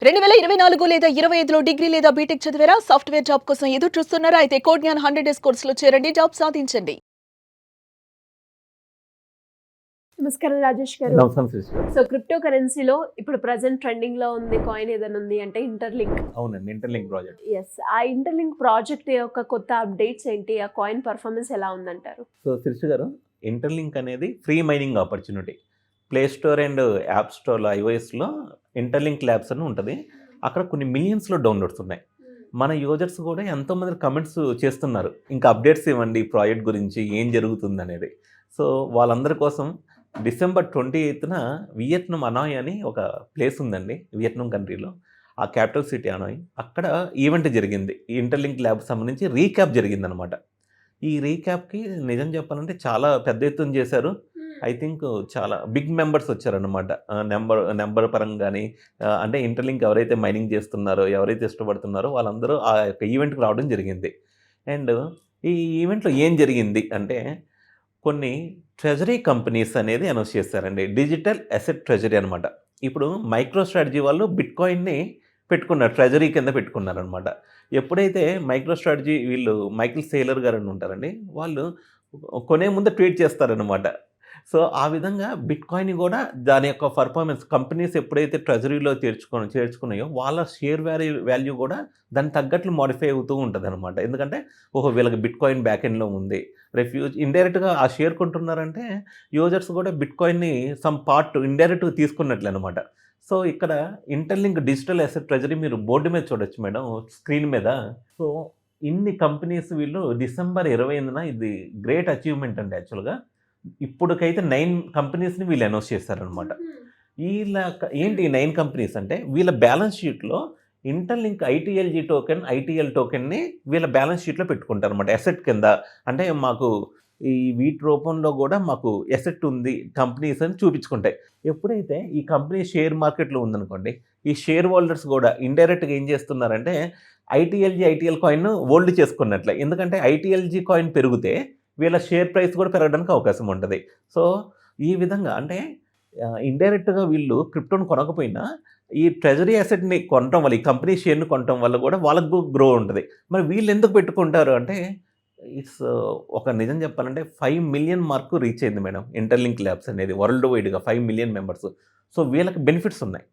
2024 లేదా 25లో డిగ్రీ లేదా బీటెక్ చదివారా? సాఫ్ట్‌వేర్ జాబ్ కోసం ఎదురు చూస్తున్నారా? అయితే కోడ్‌జ్ఞాన్ 100 డేస్ కోర్సులో చేరండి. జాబ్ సాధించండి. నమస్కారం రాజేష్ గారు. నమస్కారం సిస్టర్. సో క్రిప్టో కరెన్సీలో ఇప్పుడు ప్రెజెంట్ ట్రెండింగ్ లో ఉంది కాయిన్ ఏదైనా ఉంది అంటే ఇంటర్లింక్. అవునండి, ఇంటర్లింక్ ప్రాజెక్ట్. ఎస్, ఆ ఇంటర్లింక్ ప్రాజెక్ట్ యొక్క కొత్త అప్డేట్స్ ఏంటి? ఆ కాయిన్ పర్ఫార్మెన్స్ ఎలా ఉందంటారు? సో సిస్టర్ గారు, ఇంటర్లింక్ అనేది free mining opportunity. Play store and app స్టోర్లో ఐఓఎస్లో ఇంటర్లింక్ ల్యాబ్స్ అని ఉంటుంది. అక్కడ కొన్ని మిలియన్స్లో డౌన్లోడ్స్ ఉన్నాయి. మన యూజర్స్ కూడా ఎంతోమంది కమెంట్స్ చేస్తున్నారు, ఇంకా అప్డేట్స్ ఇవ్వండి ఈ ప్రాజెక్ట్ గురించి, ఏం జరుగుతుంది అనేది. సో వాళ్ళందరి కోసం డిసెంబర్ 28న వియత్నాం అనాయ్ అని ఒక ప్లేస్ ఉందండి వియత్నాం కంట్రీలో, ఆ క్యాపిటల్ సిటీ అనాయ్. అక్కడ ఈవెంట్ జరిగింది, ఈ ఇంటర్లింక్ ల్యాబ్ సంబంధించి రీక్యాప్ జరిగిందనమాట. ఈ రీక్యాప్కి నిజం చెప్పాలంటే చాలా పెద్ద ఎత్తున చేశారు. ఐ థింక్ చాలా బిగ్ మెంబర్స్ వచ్చారనమాట. నెంబర్ పరంగా కానీ, అంటే ఇంటర్లింక్ ఎవరైతే మైనింగ్ చేస్తున్నారో, ఎవరైతే ఇష్టపడుతున్నారో వాళ్ళందరూ ఆ యొక్క ఈవెంట్కి రావడం జరిగింది. అండ్ ఈ ఈవెంట్లో ఏం జరిగింది అంటే, కొన్ని ట్రెజరీ కంపెనీస్ అనేది అనౌన్స్ చేశారండి. డిజిటల్ అసెట్ ట్రెజరీ అనమాట. ఇప్పుడు మైక్రో స్ట్రాటజీ వాళ్ళు బిట్కాయిన్ని పెట్టుకున్నారు, ట్రెజరీ కింద పెట్టుకున్నారనమాట. ఎప్పుడైతే మైక్రో స్ట్రాటజీ వీళ్ళు మైకిల్ సేలర్ గారు అని ఉంటారండి, వాళ్ళు కొనే ముందు ట్వీట్ చేస్తారనమాట. సో ఆ విధంగా బిట్కాయిన్ కూడా దాని యొక్క పర్ఫార్మెన్స్ కంపెనీస్ ఎప్పుడైతే ట్రెజరీలో చేర్చుకున్నాయో వాళ్ళ షేర్ వాల్యూ కూడా దానికి తగ్గట్లు మాడిఫై అవుతూ ఉంటుంది అనమాట. ఎందుకంటే వీళ్ళకి బిట్కాయిన్ బ్యాక్ ఎండ్లో ఉంది, ఇండైరెక్ట్గా ఆ షేర్ కొంటున్నారంటే యూజర్స్ కూడా బిట్కాయిన్ని సమ్ పార్ట్ ఇండైరెక్ట్గా తీసుకున్నట్లే అనమాట. సో ఇక్కడ ఇంటర్లింక్ డిజిటల్ అసెట్ ట్రెజరీ మీరు బోర్డు మీద చూడొచ్చు మేడం, స్క్రీన్ మీద. సో ఇన్ని కంపెనీస్ వీళ్ళు డిసెంబర్ 28న, ఇది గ్రేట్ అచీవ్మెంట్ అండి యాక్చువల్గా. ఇప్పటికైతే 9 కంపెనీస్ని వీళ్ళు అనౌన్స్ చేశారనమాట. వీళ్ళ ఏంటి 9 కంపెనీస్ అంటే, వీళ్ళ బ్యాలెన్స్ షీట్లో ఇంటర్లింక్ ఐటీఎల్ టోకెన్ని వీళ్ళ బ్యాలెన్స్ షీట్లో పెట్టుకుంటారు అనమాట ఎసెట్ కింద. అంటే మాకు ఈ వీటి రూపంలో కూడా మాకు ఎసెట్ ఉంది కంపెనీస్ అని చూపించుకుంటాయి. ఎప్పుడైతే ఈ కంపెనీ షేర్ మార్కెట్లో ఉందనుకోండి, ఈ షేర్ హోల్డర్స్ కూడా ఇండైరెక్ట్గా ఏం చేస్తున్నారంటే ఐటీఎల్ కాయిన్ హోల్డ్ చేసుకున్నట్లే. ఎందుకంటే ఐటీఎల్జీ కాయిన్ పెరిగితే వీళ్ళ షేర్ ప్రైస్ కూడా పెరగడానికి అవకాశం ఉంటుంది. సో ఈ విధంగా అంటే ఇండైరెక్ట్గా వీళ్ళు క్రిప్టోని కొనకపోయినా ఈ ట్రెజరీ అసెట్ని కొనటం వల్ల, ఈ కంపెనీ షేర్ని కొనటం వల్ల కూడా వాళ్ళకు గ్రో ఉంటుంది. మరి వీళ్ళు ఎందుకు పెట్టుకుంటారు అంటే, ఇట్స్ ఒక నిజం చెప్పాలంటే 5 మిలియన్ మార్కు రీచ్ అయింది మేడం ఇంటర్లింక్ ల్యాబ్స్ అనేది వరల్డ్ వైడ్గా 5 మిలియన్ మెంబర్స్. సో వీళ్ళకి బెనిఫిట్స్ ఉన్నాయి.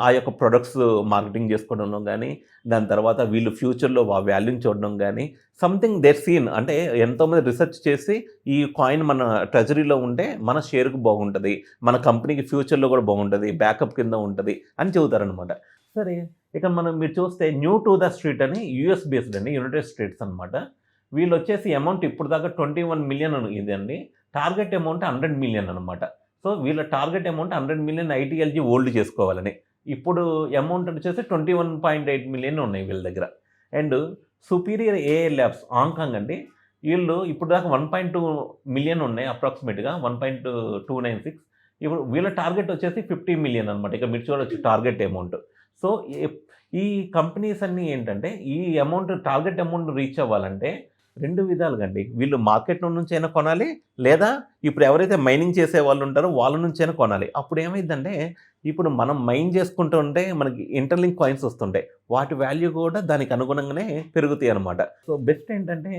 ఆ యొక్క ప్రొడక్ట్స్ మార్కెటింగ్ చేసుకోవడంలో కానీ, దాని తర్వాత వీళ్ళు ఫ్యూచర్లో ఆ వాల్యూని చూడడం కానీ, సంథింగ్ దేర్ సీన్ అంటే ఎంతోమంది రీసెర్చ్ చేసి ఈ కాయిన్ మన ట్రెజరీలో ఉంటే మన షేర్కు బాగుంటుంది, మన కంపెనీకి ఫ్యూచర్లో కూడా బాగుంటుంది, బ్యాకప్ కింద ఉంటుంది అని చెబుతారనమాట. సరే, ఇక మీరు చూస్తే న్యూ టు ద స్ట్రీట్ అని యూఎస్ బేస్డ్ అండి, యునైటెడ్ స్టేట్స్ అనమాట. వీళ్ళు వచ్చేసి అమౌంట్ ఇప్పుడు దాకా 21 మిలియన్ ఇదండి. టార్గెట్ అమౌంట్ 100 మిలియన్ అనమాట. సో వీళ్ళ target amount 100 million ITLG hold చేసుకోవాలని. ఇప్పుడు అమౌంట్ వచ్చేసి 21.8 మిలియన్ ఉన్నాయి వీళ్ళ దగ్గర. And superior AI labs Hong Kong అండి, వీళ్ళు ఇప్పుడు దాకా 1.2 మిలియన్ ఉన్నాయి అప్రాక్సిమేట్గా, 1.296. ఇప్పుడు వీళ్ళ టార్గెట్ వచ్చేసి 50 మిలియన్ అనమాట. ఇక మీరు చూడవచ్చు టార్గెట్ అమౌంట్. సో ఈ కంపెనీస్ అన్నీ ఏంటంటే ఈ టార్గెట్ అమౌంట్ రీచ్ అవ్వాలంటే 2 విధాలుగా అండి. వీళ్ళు మార్కెట్లో నుంచైనా కొనాలి, లేదా ఇప్పుడు ఎవరైతే మైనింగ్ చేసే వాళ్ళు ఉంటారో వాళ్ళ నుంచైనా కొనాలి. అప్పుడు ఏమైందంటే, ఇప్పుడు మనం మైన్ చేసుకుంటూ ఉంటే మనకి ఇంటర్లింక్ కాయిన్స్ వస్తుంటాయి, వాటి వాల్యూ కూడా దానికి అనుగుణంగానే పెరుగుతాయి అనమాట. సో బెస్ట్ ఏంటంటే,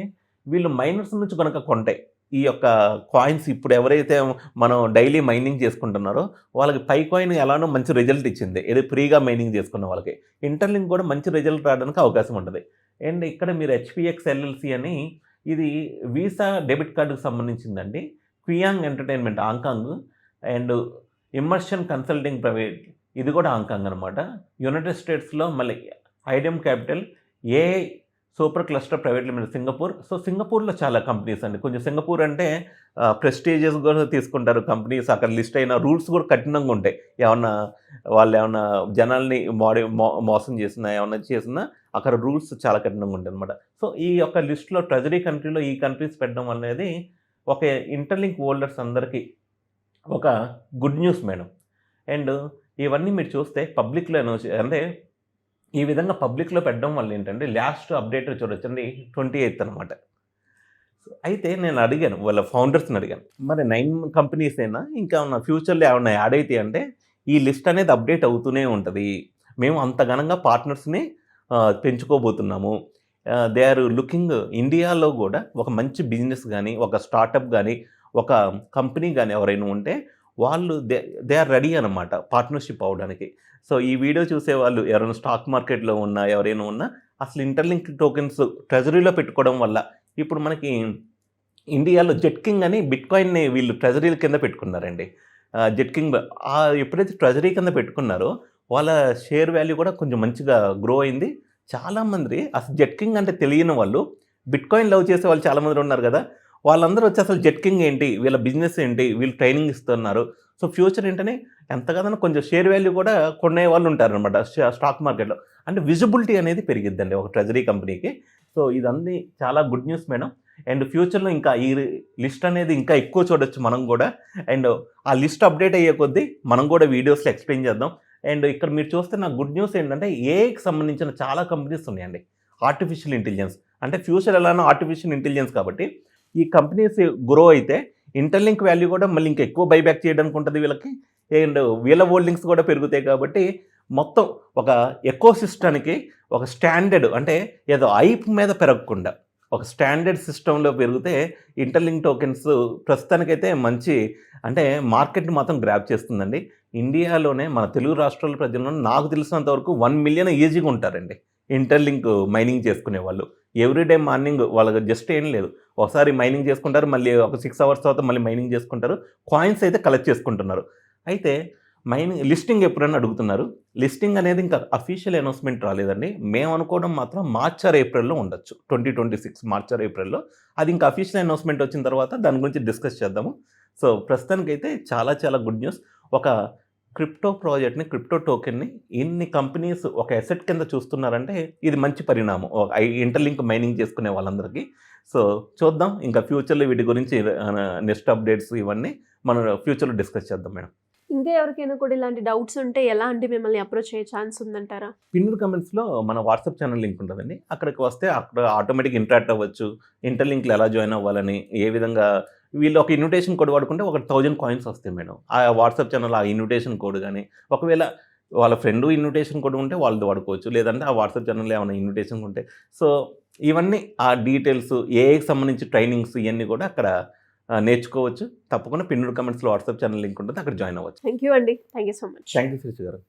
వీళ్ళు మైనర్స్ నుంచి కనుక కొంటాయి ఈ యొక్క కాయిన్స్. ఇప్పుడు ఎవరైతే మనం డైలీ మైనింగ్ చేసుకుంటున్నారో వాళ్ళకి పై కాయిన్ ఎలానో మంచి రిజల్ట్ ఇచ్చింది, ఏదో ఫ్రీగా మైనింగ్ చేసుకున్న వాళ్ళకి ఇంటర్లింక్ కూడా మంచి రిజల్ట్ రావడానికి అవకాశం ఉంటుంది. అండ్ ఇక్కడ మీరు హెచ్పిఎక్స్ ఎల్ఎల్సి అని, ఇది వీసా డెబిట్ కార్డుకు సంబంధించిందండి. Qiang entertainment Hong Kong, and immersion consulting private, ఇది కూడా హాంకాంగ్ అనమాట. యునైటెడ్ స్టేట్స్లో మళ్ళీ IDM capital, AI super cluster private limited Singapore. So సింగపూర్లో చాలా కంపెనీస్ అండి. కొంచెం సింగపూర్ అంటే ప్రెస్టీజియస్ కూడా తీసుకుంటారు కంపెనీస్. అక్కడ లిస్ట్ అయిన రూల్స్ కూడా కఠినంగా ఉంటాయి. వాళ్ళు ఏమన్నా జనాల్ని మోసం చేసినా, ఏమన్నా చేసినా అక్కడ రూల్స్ చాలా కఠినంగా ఉంటాయి అనమాట. సో ఈ యొక్క లిస్ట్లో ట్రెజరీ కంట్రీలో ఈ కంట్రీస్ పెట్టడం అనేది ఒక ఇంటర్లింక్ హోల్డర్స్ అందరికీ ఒక గుడ్ న్యూస్ మేడం. అండ్ ఇవన్నీ మీరు చూస్తే పబ్లిక్లో అంటే ఈ విధంగా పబ్లిక్లో పెట్టడం వల్ల ఏంటంటే, లాస్ట్ అప్డేట్ చూడొచ్చండి 28th అనమాట. అయితే నేను అడిగాను, వాళ్ళ ఫౌండర్స్ని అడిగాను, మరి 9 కంపెనీస్ అయినా ఇంకా ఉన్న ఫ్యూచర్లో ఏమన్నా యాడ్ అవుతాయి అంటే, ఈ లిస్ట్ అనేది అప్డేట్ అవుతూనే ఉంటుంది. మేము అంత ఘనంగా పార్ట్నర్స్ని పెంచుకోబోతున్నాము. దే ఆర్ లుకింగ్ ఇండియాలో కూడా ఒక మంచి బిజినెస్ కానీ, ఒక స్టార్టప్ కానీ, ఒక కంపెనీ కానీ ఎవరైనా ఉంటే వాళ్ళు దే ఆర్ రెడీ అనమాట పార్ట్నర్షిప్ అవ్వడానికి. సో ఈ వీడియో చూసే వాళ్ళు ఎవరైనా స్టాక్ మార్కెట్లో ఉన్నా, ఎవరైనా ఉన్నా అసలు ఇంటర్లింక్ టోకెన్స్ ట్రెజరీలో పెట్టుకోవడం వల్ల ఇప్పుడు మనకి ఇండియాలో జెట్కింగ్ అని బిట్కాయిన్ని వీళ్ళు ట్రెజరీల కింద పెట్టుకున్నారండి. జెట్కింగ్ ఎప్పుడైతే ట్రెజరీ కింద పెట్టుకున్నారో వాళ్ళ షేర్ వాల్యూ కూడా కొంచెం మంచిగా గ్రో అయింది. చాలామంది అసలు జెట్కింగ్ అంటే తెలియని వాళ్ళు, బిట్కాయిన్ లవ్ చేసే వాళ్ళు చాలామంది ఉన్నారు కదా, వాళ్ళందరూ వచ్చి అసలు జెట్కింగ్ ఏంటి, వీళ్ళ బిజినెస్ ఏంటి, వీళ్ళు ట్రైనింగ్ ఇస్తున్నారు, సో ఫ్యూచర్ ఏంటనే ఎంత కదన్నా కొంచెం షేర్ వాల్యూ కూడా కొనే వాళ్ళు ఉంటారనమాట స్టాక్ మార్కెట్లో. అంటే విజిబిలిటీ అనేది పెరిగిద్దండి ఒక ట్రెజరీ కంపెనీకి. సో ఇదన్నీ చాలా గుడ్ న్యూస్ మేడం. అండ్ ఫ్యూచర్లో ఇంకా ఈ లిస్ట్ అనేది ఇంకా ఎక్కువ చూడొచ్చు మనం కూడా. అండ్ ఆ లిస్ట్ అప్డేట్ అయ్యే కొద్దీ మనం కూడా వీడియోస్లో ఎక్స్ప్లెయిన్ చేద్దాం. అండ్ ఇక్కడ మీరు చూస్తున్న గుడ్ న్యూస్ ఏంటంటే ఏఐకి సంబంధించిన చాలా కంపెనీస్ ఉన్నాయండి. ఆర్టిఫిషియల్ ఇంటెలిజెన్స్ అంటే ఫ్యూచర్ ఎలానో ఆర్టిఫిషియల్ ఇంటెలిజెన్స్ కాబట్టి ఈ కంపెనీస్ గ్రో అయితే ఇంటర్లింక్ వాల్యూ కూడా మళ్ళీ ఇంకా ఎక్కువ బైబ్యాక్ చేయడానికి ఉంటుంది వీళ్ళకి. అండ్ వీళ్ళ హోల్డింగ్స్ కూడా పెరుగుతాయి కాబట్టి మొత్తం ఒక ఎకో సిస్టానికి ఒక స్టాండర్డ్, అంటే ఏదో ఐప్ మీద పెరగకుండా ఒక స్టాండర్డ్ సిస్టంలో పెరిగితే ఇంటర్లింక్ టోకెన్స్ ప్రస్తుతానికైతే మంచి అంటే మార్కెట్ని మాత్రం గ్రాప్ చేస్తుందండి. ఇండియాలోనే మన తెలుగు రాష్ట్రాల ప్రజల్లో నాకు తెలిసినంత వరకు 1 మిలియన్ ఈజీగా ఉంటారండి ఇంటర్లింక్ మైనింగ్ చేసుకునే వాళ్ళు. ఎవ్రీడే మార్నింగ్ వాళ్ళకి జస్ట్ ఏం లేదు, ఒకసారి మైనింగ్ చేసుకుంటారు, మళ్ళీ ఒక 6 అవర్స్ తర్వాత మళ్ళీ మైనింగ్ చేసుకుంటారు, కాయిన్స్ అయితే కలెక్ట్ చేసుకుంటున్నారు. అయితే మైనింగ్ లిస్టింగ్ ఎప్పుడైనా అడుగుతున్నారు. లిస్టింగ్ అనేది ఇంకా అఫీషియల్ అనౌన్స్మెంట్ రాలేదండి. మేము అనుకోవడం మాత్రం మార్చ్ ఆర్ ఏప్రిల్లో ఉండొచ్చు, 2026 మార్చ్ ఆర్ ఏప్రిల్లో. అది ఇంకా అఫీషియల్ అనౌన్స్మెంట్ వచ్చిన తర్వాత దాని గురించి డిస్కస్ చేద్దాము. సో ప్రస్తుతానికైతే చాలా చాలా గుడ్ న్యూస్. ఒక క్రిప్టో ప్రాజెక్ట్ని, క్రిప్టో టోకెన్ని ఇన్ని కంపెనీస్ ఒక అసెట్ కింద చూస్తున్నారంటే ఇది మంచి పరిణామం ఇంటర్లింక్ మైనింగ్ చేసుకునే వాళ్ళందరికీ. సో చూద్దాం ఇంకా ఫ్యూచర్లో వీటి గురించి నెక్స్ట్ అప్డేట్స్ ఇవన్నీ మనం ఫ్యూచర్లో డిస్కస్ చేద్దాం మేడం. ఇంకా ఎవరికైనా కూడా ఇలాంటి డౌట్స్ ఉంటే ఎలా అంటే మిమ్మల్ని అప్రోచ్ అయ్యే ఛాన్స్ ఉందంటారా? పిన్ కమెంట్స్లో మన వాట్సాప్ ఛానల్ లింక్ ఉంటుందండి. అక్కడికి వస్తే అక్కడ ఆటోమేటిక్ ఇంటరాక్ట్ అవ్వచ్చు, ఇంటర్లింక్లో ఎలా జాయిన్ అవ్వాలని, ఏ విధంగా వీళ్ళు ఒక ఇన్విటేషన్ కోడ్ వాడుకుంటే ఒక 1000 కాయిన్స్ వస్తాయి మేడం. ఆ వాట్సాప్ ఛానల్ ఆ ఇన్విటేషన్ కోడ్ కానీ, ఒకవేళ వాళ్ళ ఫ్రెండ్ ఇన్విటేషన్ కోడ్ ఉంటే వాళ్ళది వాడుకోవచ్చు, లేదంటే ఆ వాట్సాప్ ఛానల్లో ఏమైనా ఇన్విటేషన్ ఉంటే. సో ఇవన్నీ ఆ డీటెయిల్స్, ఏఐకి సంబంధించి ట్రైనింగ్స్ ఇవన్నీ కూడా అక్కడ నేర్చుకోవచ్చు. తప్పకుండా పిన్ కమెంట్స్లో వాట్సాప్ ఛానల్ లింక్ ఉంటుంది, అక్కడ జాయిన్ అవ్వచ్చు. థ్యాంక్ యూ అండి. Thank you so much. Thank you Srish గారు.